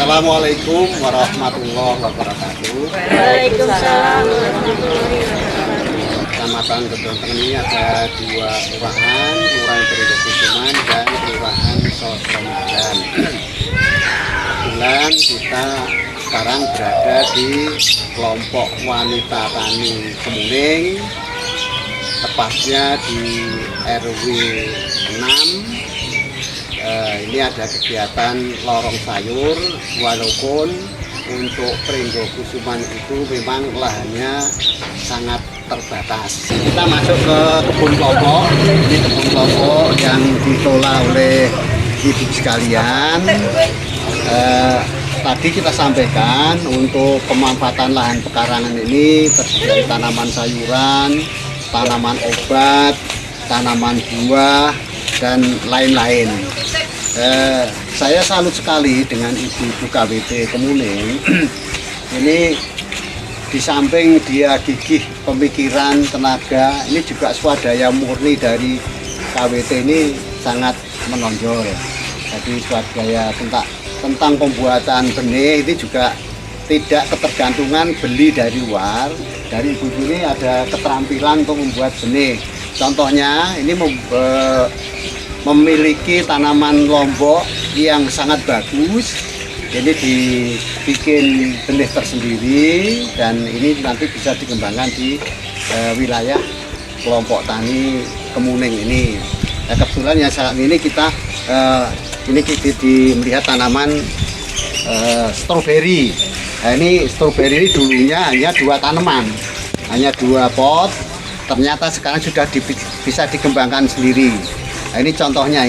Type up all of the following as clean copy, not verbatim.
Assalamualaikum warahmatullahi wabarakatuh. Waalaikumsalam warahmatullahi wabarakatuh. Kecamatan Gedong ini ada dua kelurahan, Kelurahan Pringgokusuman dan Kelurahan Sosromadan. Kebetulan kita sekarang berada di kelompok wanita tani Kemuning, tepatnya di RW 6. Ini ada kegiatan lorong sayur, walaupun untuk Pringgokusuman itu memang lahannya sangat terbatas. Kita masuk ke kebun kelompok. Ini kebun kelompok yang dikelola oleh ibu sekalian. Tadi kita sampaikan untuk pemanfaatan lahan pekarangan ini terdiri dari tanaman sayuran, tanaman obat, tanaman buah, dan lain-lain. Saya salut sekali dengan ibu-ibu KWT Kemuning. Ini di samping dia gigih pemikiran, tenaga, ini juga swadaya murni dari KWT ini sangat menonjol. Jadi swadaya tentang pembuatan benih ini juga tidak ketergantungan beli dari luar. Dari ibu ini ada keterampilan untuk membuat benih. Contohnya ini memiliki tanaman lombok yang sangat bagus. Ini dibikin benih tersendiri dan ini nanti bisa dikembangkan di wilayah kelompok tani Kemuning ini. Nah, kebetulan ya saat ini kita melihat tanaman stroberi. Nah, ini stroberi ini dulunya hanya 2 tanaman, hanya 2 pot. Ternyata sekarang sudah bisa dikembangkan sendiri. Nah, ini contohnya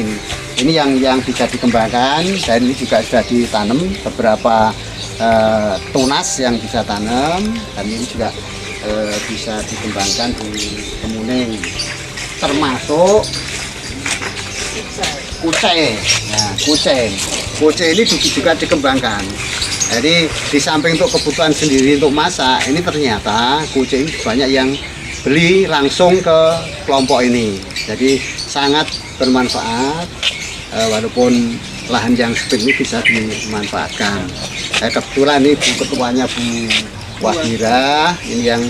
ini yang bisa dikembangkan, dan ini juga sudah ditanam beberapa tunas yang bisa tanam, dan ini juga bisa dikembangkan di Kemuning, termasuk kucai. Nah, kucai ini juga dikembangkan. Jadi di samping untuk kebutuhan sendiri untuk masak, ini ternyata kucai banyak yang beli langsung ke kelompok ini. Jadi sangat bermanfaat, walaupun lahan yang sempit ini bisa dimanfaatkan. Kebetulan ini ketuanya Bu Wahira, ini yang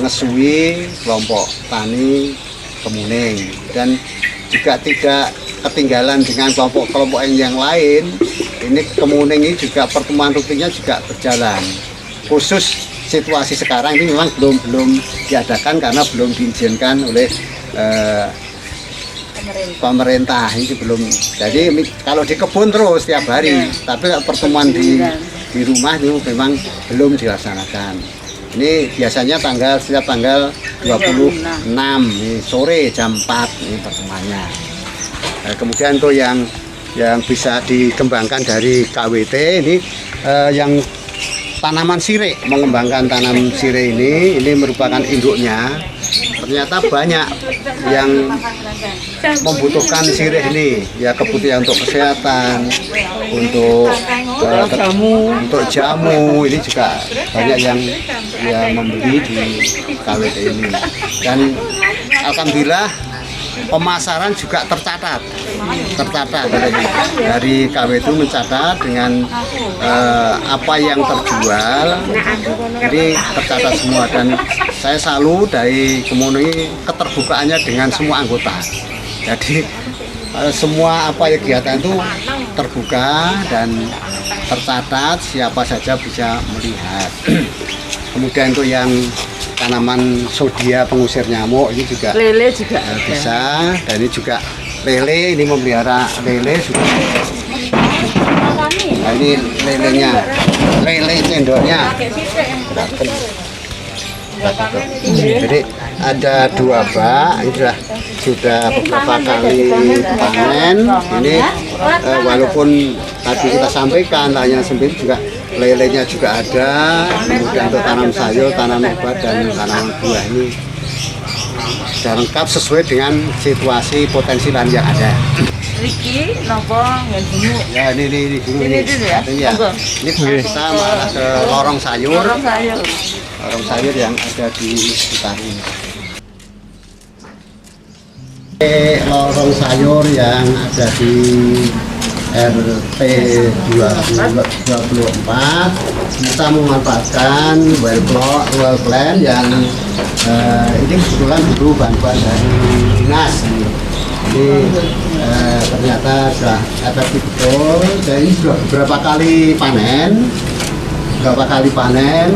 ngesui kelompok tani Kemuning, dan juga tidak ketinggalan dengan kelompok-kelompok yang lain. Ini Kemuning ini juga pertemuan rutinnya juga berjalan. Khusus situasi sekarang ini memang belum diadakan karena belum diizinkan oleh pemerintah, ini belum. Jadi kalau di kebun terus tiap hari, tapi pertemuan di rumah itu memang belum dilaksanakan. Ini biasanya setiap tanggal 26 ini sore jam 4 ini pertemuannya. Kemudian tuh yang bisa dikembangkan dari KWT ini yang tanaman sirih, mengembangkan tanam sirih ini merupakan induknya. Ternyata banyak yang membutuhkan sirih ini, ya kebutuhan untuk kesehatan, untuk jamu, ini juga banyak yang membeli di KWT ini. Dan alhamdulillah pemasaran juga tercatat dari KW itu mencatat dengan apa yang terjual, ini tercatat semua. Dan saya salut dari Kemuning keterbukaannya dengan semua anggota. Jadi semua kegiatan itu terbuka dan tercatat, siapa saja bisa melihat. Kemudian untuk yang tanaman sodia pengusir nyamuk ini juga Lele juga bisa, dan ini juga lele, ini memelihara lele juga. Nah, ini lele cendolnya. Jadi ada 2 bak, ini sudah beberapa kali panen. Ini walaupun tadi kita sampaikan lahannya sempit, juga lelenya juga ada. Kemudian untuk tanam sayur, tanam obat, dan tanaman buah ini sudah lengkap sesuai dengan situasi potensi lahan yang ada. Riki, nopo, nggak bunyi. Ya ini dulu Ini dulu ya. Iya. Ini kita malah ke lorong sayur. Lorong sayur yang ada di sekitar ini. Lorong sayur yang ada di RT 2024 kita memanfaatkan well plan yang ini kebetulan dulu bantuan dari dinas. Ini ternyata sudah efektif betul. Dan ini sudah beberapa kali panen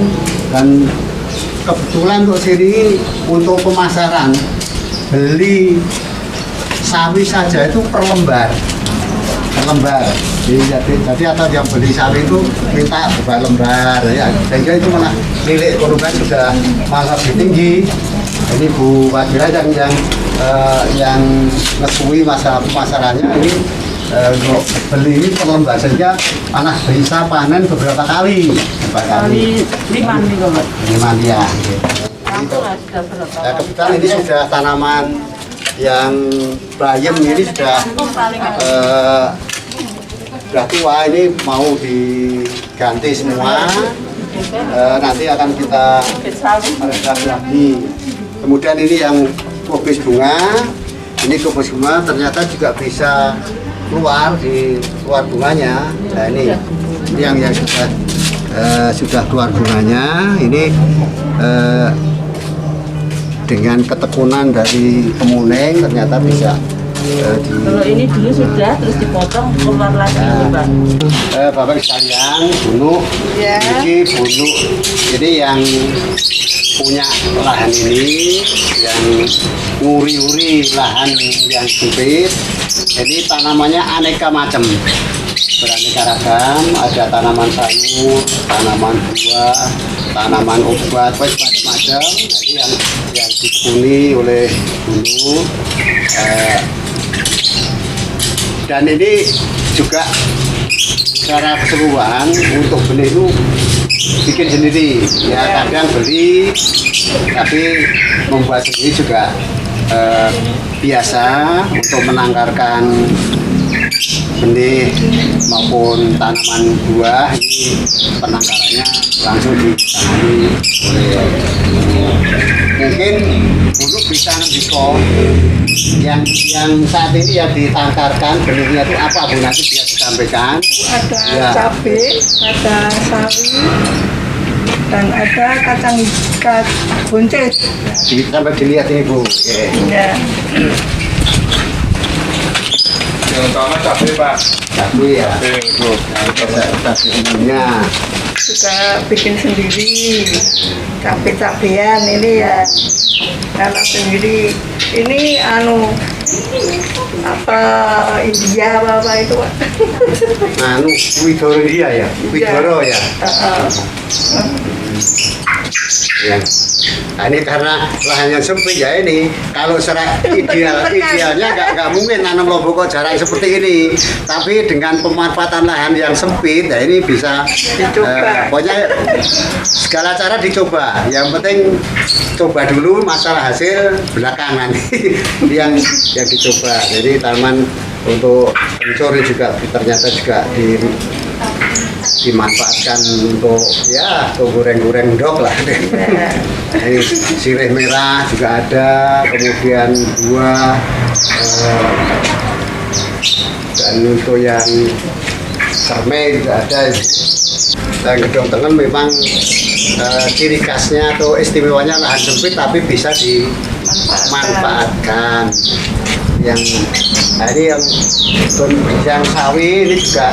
dan kebetulan untuk sini untuk pemasaran beli sawi saja itu per lembar. Jadi atau yang beli sawi itu minta beberapa lembar ya, sehingga itu malah nilai ekonomi sudah malah lebih tinggi. Ini Bu Wadira yang ngesui masalah pemasarannya ini untuk beli ini per lembar, sehingga malah bisa panen beberapa kali. Lima nih kalau. Ya. Langsung lah sudah berapa? Nah, kebetulan ini sudah tanaman yang bayam ini sudah tua, ini mau diganti semua. Nanti akan kita renovasi lagi. Kemudian ini yang kubis bunga, ternyata juga bisa keluar di luar bunganya. Nah ini yang sudah keluar bunganya. Ini dengan ketekunan dari kemuning ternyata bisa Kalau ini dulu sudah terus dipotong keluar lagi Mbak. Bapak sekalian, bunuk, Ya. ini bunuk, jadi yang punya lahan ini, yang nguri-uri lahan yang sempit, jadi tanamannya aneka macam, beraneka ragam, ada tanaman sayur, tanaman buah, tanaman obat, macam-macam. Jadi yang dihuni oleh bunuk. Dan ini juga secara keseluruhan untuk benih itu bikin sendiri ya, kadang beli tapi membuat sendiri juga biasa untuk menangkarkan benih maupun tanaman buah. Ini penangkarannya langsung ditangani oleh mungkin untuk bisa ngebiko yang saat ini yang ditangkarkan benihnya itu apa Bu, nanti bisa disampaikan. Ada Ya. cabai, ada sawi, dan ada kacang buncis. Sampai dilihat ini Bu. Ya. Yang utama cabai Pak. Cabai ya. Bu. Cabai umumnya. Juga bikin sendiri. Cabai-cabean ini ya. Kalau sendiri ini India apa itu Pak? Anu Widoro dia ya. Widoro ya. Ya. Nah, ini karena lahannya sempit ya, ini kalau secara idealnya nggak mungkin nanam lombok kok jarak seperti ini, tapi dengan pemanfaatan lahan yang sempit ya ini bisa Dicoba. pokoknya segala cara dicoba, yang penting coba dulu, masalah hasil belakangan yang dicoba. Jadi tanaman untuk pencuri juga ternyata juga dimanfaatkan untuk ya goreng-goreng dok lah. Ini sirih merah juga ada, kemudian buah, dan untuk yang sermai juga ada. Dan gedung tengen memang ciri khasnya atau istimewanya lahan sempit tapi bisa dimanfaatkan. Yang ini yang sawi ini juga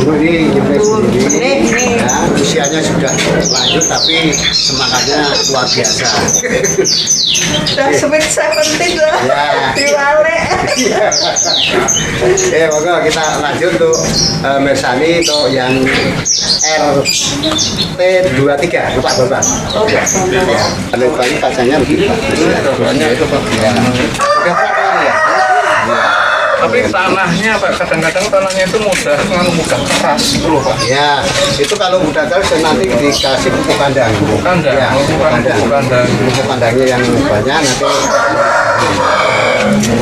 dulu ini nyemai sendiri ya, usianya sudah lanjut tapi semangatnya luar biasa. Udah sweet 70 lah. Ya. Diwale. Monggo kita lanjut untuk Mersani untuk yang RT 23 Bapak. Ya. Kalau tadi kacanya lebih bagus. Itu Pak. Ya. Udah berapa kali ya? Ya. Tapi tanahnya Pak, kadang-kadang tanahnya itu mudah keras gitu loh Pak. Ya, itu kalau udah keras nanti dikasih pupuk kandang. Pupuk kandang, Ya, pupuk kandang. Pupuk kandangnya yang banyak nanti.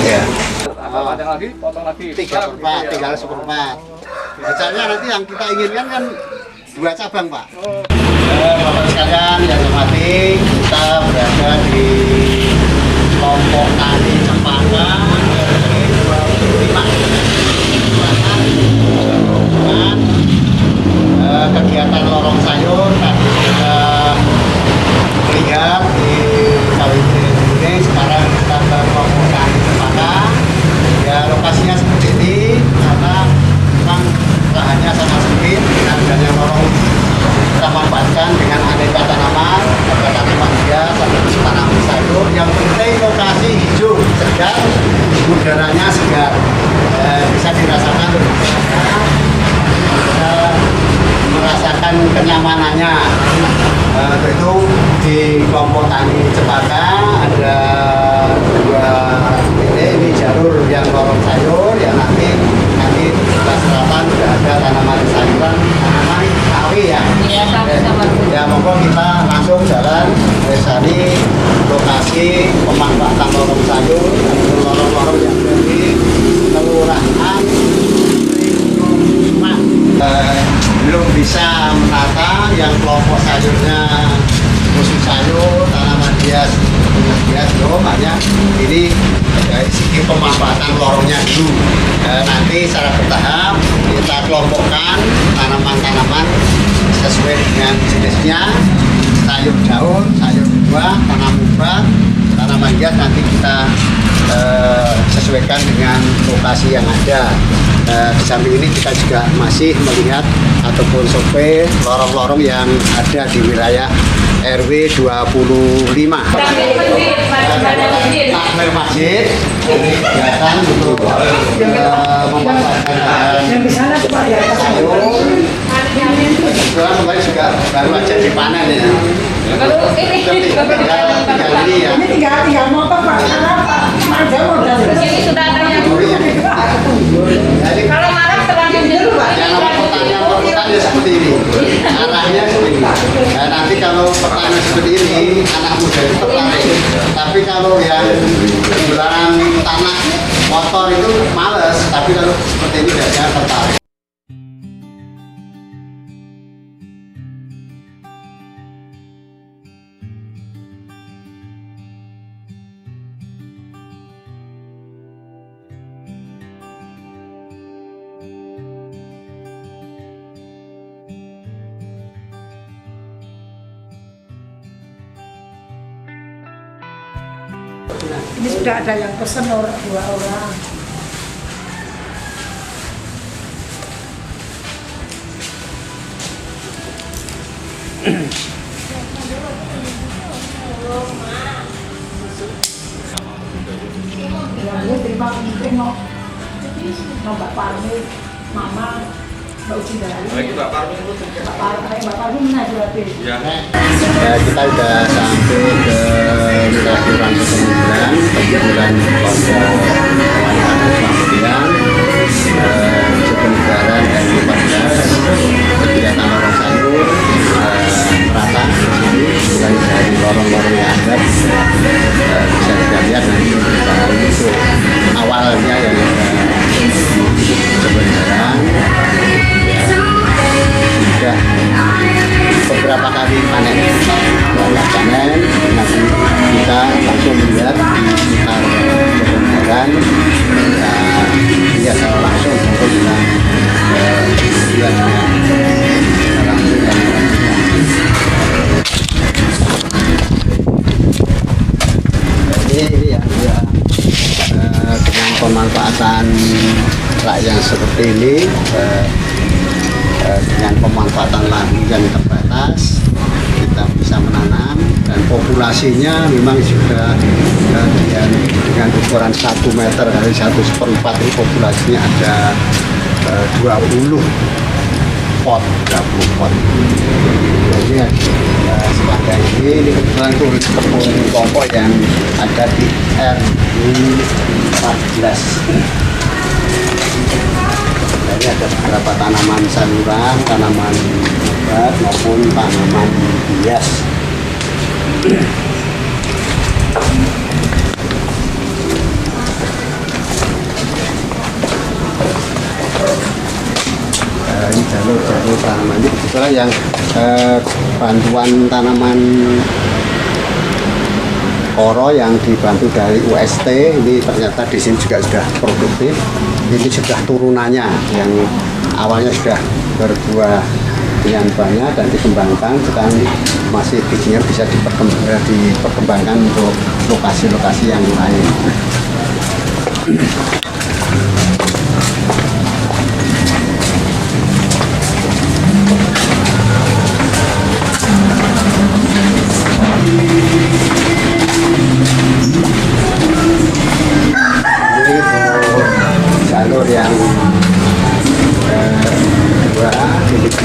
Ya. Potong lagi. 3/4, tinggal 1/4. Misalnya nanti yang kita inginkan kan 2 cabang Pak. Bapak sekalian yang hormati, kita berada di kelompok tani Cempaka RT 25. kita manfaatkan dengan aneka tanaman, ada tanaman hias, ada tanaman sayur. Yang penting lokasi hijau, segar, udaranya segar, bisa dirasakan untuk merasakan kenyamanannya. Untuk itu di kelompok tani Cempaka ada 2 ini jalur yang lorong sayur, yang nanti sebelah selatan sudah ada tanaman sayuran, tanaman sawi ya. Iya, sama-sama. Ya monggo kita langsung jalan ke sini, lokasi pemanfaatan lorong sayur, lorong-lorong yang dari kelurahan belum bisa menata yang kelompok sayurnya khusus sayur, tanaman hias belum, hanya ini dari segi pemanfaatan lorongnya dulu. Nanti secara bertahap kita kelompokkan tanaman-tanaman sesuai dengan jenisnya, sayur daun, sayur buah, tanam ubat, tanaman hias nanti kita sesuaikan dengan lokasi yang ada. Di samping ini kita juga masih melihat ataupun survei lorong-lorong yang ada di wilayah RW 25. Takmir masjid ini kegiatan untuk memanfaatkan Yang di sana Pak ya. sayur. Kebetulan kemarin juga baru aja dipanen ya. Tinggal ini ya. Ini tinggal motor Pak. Karena Pak ada modal. Ini sudah ada yang Jadi kalau marah terlanjur dulu Pak. yang pertanyaan seperti ini, arahnya seperti ini. Nah, nanti kalau pertanyaan seperti ini, anak muda itu tertarik. Tapi kalau yang jualan tanah motor itu males. Tapi kalau seperti ini biasanya tertarik. Ini sudah ada yang pesen 2 orang. Terima Mbak Parmi, Mama, Mbak Uci dari. Mbak Parmi itu Mbak Parmi mana berarti? ya. Kita sudah sampai ke wilayah Kelurahan Kemudian, kebetulan kelompok wanita kemudian penyebaran RW 14 kegiatan lorong sayur merata di sini, mulai dari lorong-lorong yang ada bisa kita lihat nanti perkembangan itu awalnya yang sebenarnya sudah beberapa kali panen. Panen nanti kita langsung melihat di sekitar kebenaran ya secara langsung untuk kita lihat langsung yang ini ya dengan pemanfaatan lahan yang seperti ini, dengan pemanfaatan lahan yang terbatas kita bisa menanam, dan populasinya memang sudah dengan ukuran 1 meter dari 1/4 ini populasinya ada 20 pot. Jadi sepanjang ini kebetulan itu kebun kelompok yang ada di RW 14. Jadi ada beberapa tanaman sayuran, tanaman obat maupun tanaman hias. Ini jalur tanaman ini kebetulan yang bantuan tanaman oro yang dibantu dari UST ini ternyata di sini juga sudah produktif. Ini sudah turunannya yang awalnya sudah berbuah dengan banyak dan dikembangkan, sekarang masih bijinya bisa diperkembangkan untuk lokasi-lokasi yang lain.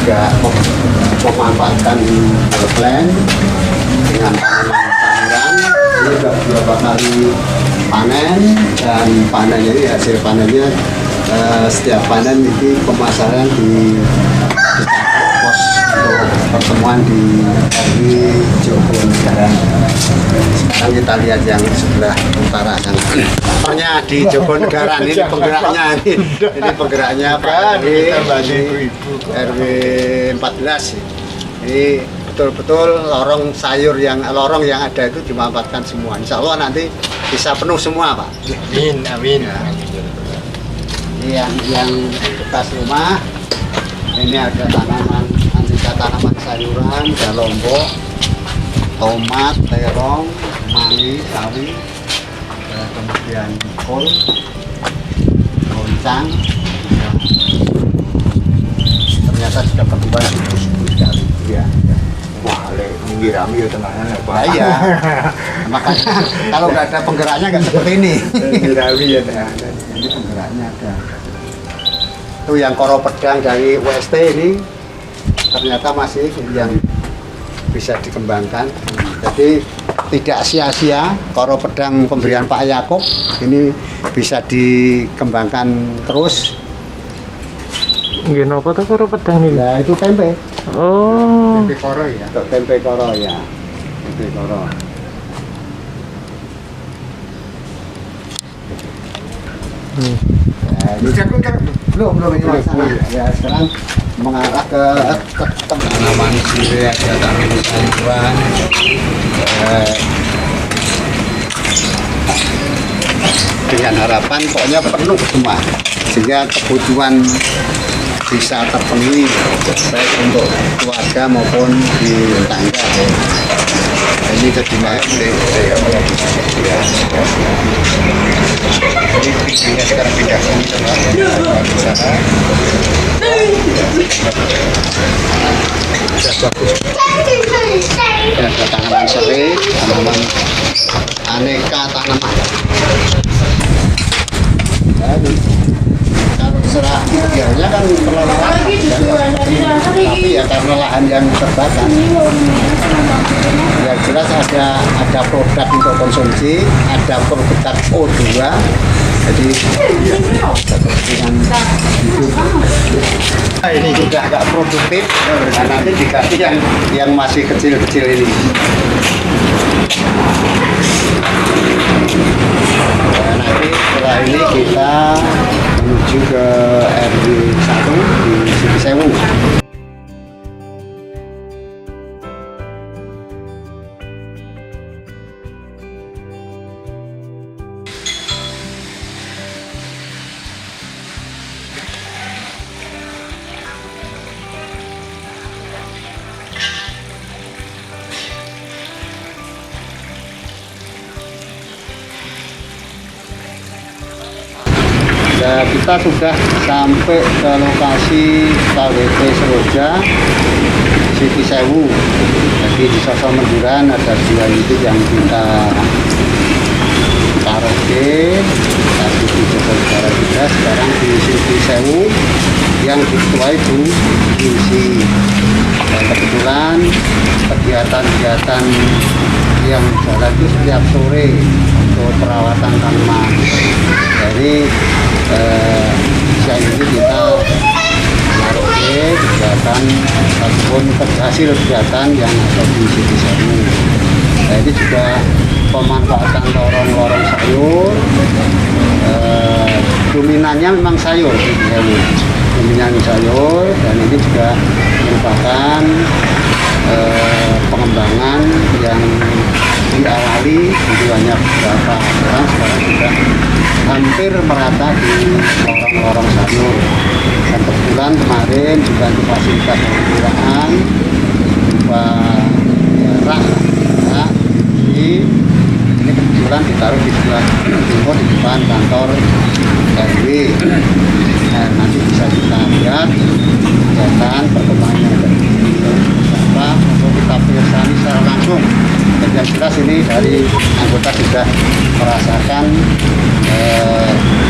juga memanfaatkan plan dengan tanaman sayuran. Ini sudah beberapa kali panen, dan panennya ini hasil panennya setiap panen ini pemasaran di pos untuk pertemuan di RW Jogonegaran. Sekarang kita lihat yang sebelah utara sana. Pokoknya di Jogonegaran ini penggeraknya ini penggeraknya Pak RW 14. Ini betul-betul lorong sayur yang ada itu dimanfaatkan semua. Insya Allah nanti bisa penuh semua, Pak. Amin, amin. Ya. Ini yang bekas rumah. Ini ada tanaman sayuran, ada lombok, tomat, terong, mangga, sawi, kemudian kol, goncang. Ternyata sudah pertumbuhan subur sekali. Ya. Wah, rami ya tenangnya ya, Pak. Nah, iya. Makanya kalau nggak ada penggeraknya nggak seperti ini. Rami ya tenangnya. Ini penggeraknya ada. Itu yang koro pedang dari UST ini ternyata masih yang bisa dikembangkan. Jadi tidak sia-sia koro pedang pemberian Pak Yakob ini bisa dikembangkan terus. Nggih napa to karo pedang niku? Nah itu tempe. Oh. Tempe koro ya. Tempe koro ya. Tempe koro. Nah, ini belum ini sana. Ya sekarang mengarah ke tanaman sirih, ada tanaman sayuran. Dengan harapan pokoknya penuh semua sehingga kebutuhan bisa terpenuhi baik untuk keluarga maupun di tangga. Ini kedua jadi pintunya sekarang pindah ke sana. Ada tanaman serai, tanaman aneka tanaman. Jadi, kalau serah biasanya kan pengelolaan tapi ya karena lahan yang terbatas ya jelas ada produk untuk konsumsi, ada produk O2, jadi ya, kepentingan hidup. Nah, ini sudah agak produktif, nah, nanti dikasih yang masih kecil-kecil ini. Nah, nanti setelah ini kita menuju ke RW 1 di Sitisewu. Nah, kita sudah sampai ke lokasi KWP Seroja Sitisewu. Jadi di Sosok Menduran ada 2 unit yang kita karaoke, satu di Jogonegaran juga, sekarang di Sitisewu yang diketuai Bu Yusi. Dan kebetulan kegiatan-kegiatan yang jalan itu setiap sore untuk perawatan tanaman. Jadi siang ini kita karaoke kegiatan ataupun hasil kegiatan yang ada di Sitisewu. Nah, ini juga pemanfaatan lorong-lorong sayur. Dominannya memang sayur di Sitisewu, dominan sayur, dan ini juga merupakan pengembangan yang diawali itu hanya beberapa orang, sekarang sudah hampir merata di lorong-lorong sayur. Dan kebetulan kemarin juga di fasilitas kelurahan berupa rak ya, ini kebetulan ditaruh di sebelah timur di depan kantor RW. Nah, nanti bisa kita lihat kegiatan perkembangannya berapa untuk kita pirsani secara langsung. Dan yang jelas ini dari anggota sudah merasakan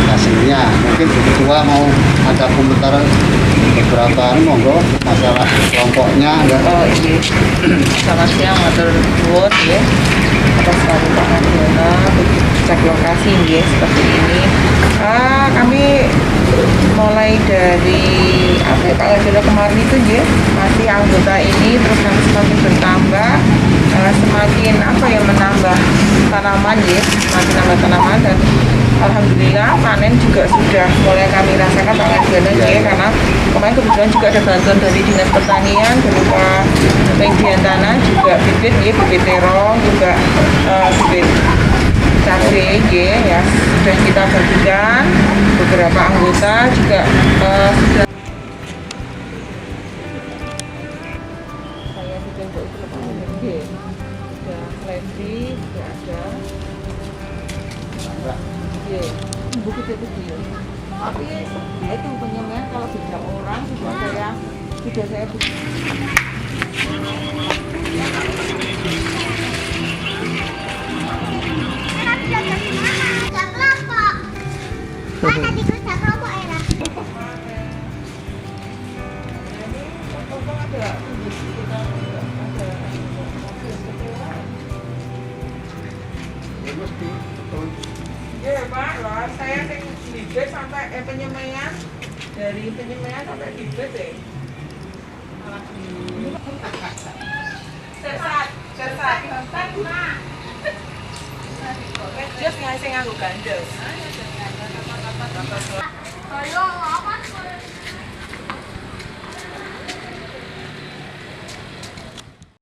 hasil Ya, mungkin Bu Ketua mau ada komentar beberapa monggo masalah kelompoknya enggak? Oh iya, selamat siang matur nuwun ya. Atas pemerintahan Dona cek lokasi ya seperti ini. Kami mulai dari apa ya, kalau sudah kemarin itu ya, masih anggota ini terus nanti semakin bertambah, semakin apa ya, menambah tanaman ya, semakin nambah tanaman, dan alhamdulillah panen juga sudah mulai kami rasakan oleh Dona ya, karena kemarin kebetulan juga ada bantuan dari Dinas Pertanian berupa penggian tanah, juga bibit ya, bibit terong, juga bibit cabai ya, sudah kita bagikan beberapa anggota juga sudah. Saya sudah untuk sudah seleksi, sudah ada. Bukit itu kecil. Tapi ya itu penyemaian kalau bisa orang sudah saya ya Pak, lah saya sing bibit sampai penyemaian, dari penyemaian sampai bibit ya. Sersat. Just ngasih nganggo gandes.